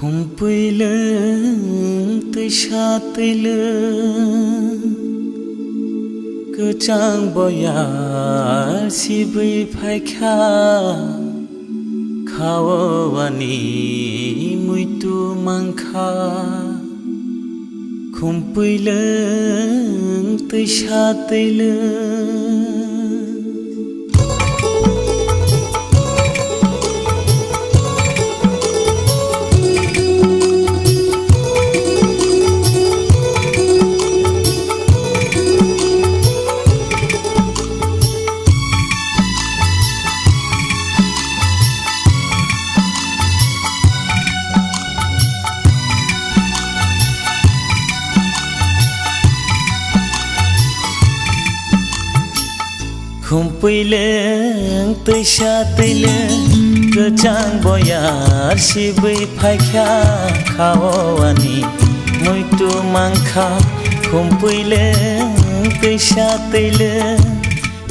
Khumpuileng teusateuleng Kecang boyar sibui phaikha Khawani muitu mangkha Khumpuileng teusateuleng Khumpuileng teusateuleng Kecang boyar sibui phaikha Khawani muitu mangkha Khumpuileng teusateuleng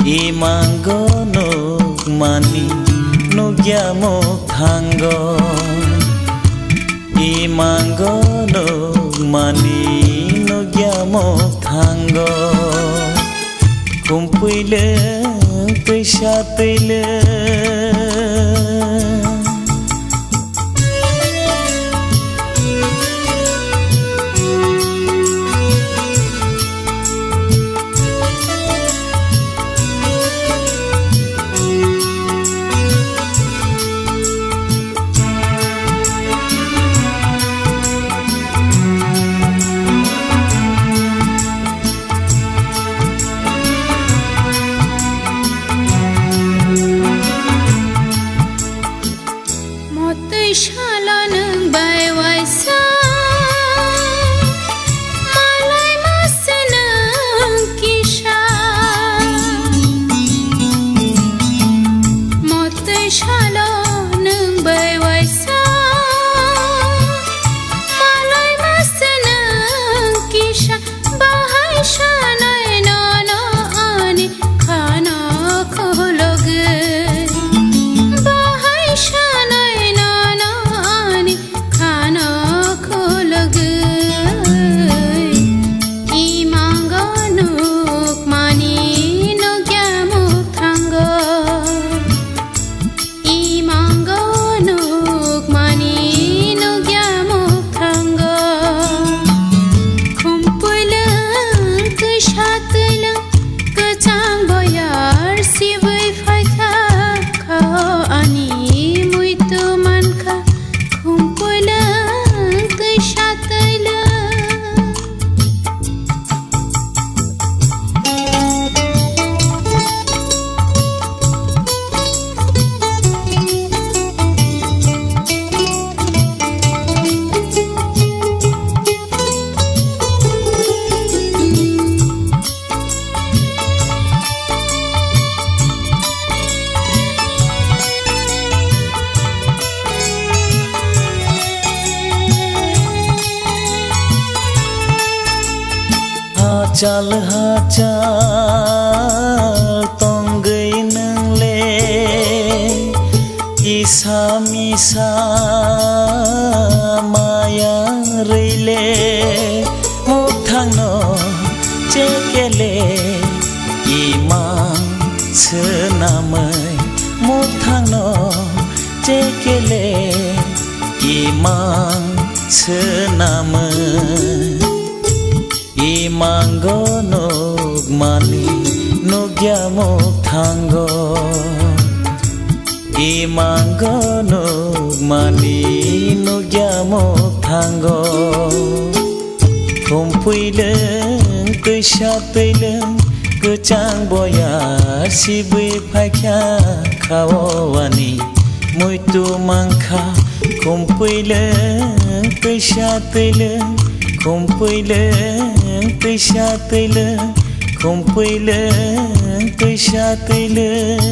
Imanggo nukmani nugyamuk thanggo Imanggo nukmani nugyamuk thanggo Khumpuileng teusateuleng Hacal hacal tonggei nengle Isa misa maya reile Muthangno cekele imang senamai Muthangno cekele imang senamai Imanggo nukmani nugyamuk thanggo Imanggo nukmani nugyamuk thanggo Khumpuileng teusateuleng Kecang boyar sibui phaikha Khawani muitu mangkha Khumpuileng teusateuleng Khumpuileng teusateuleng Khumpuileng teusateuleng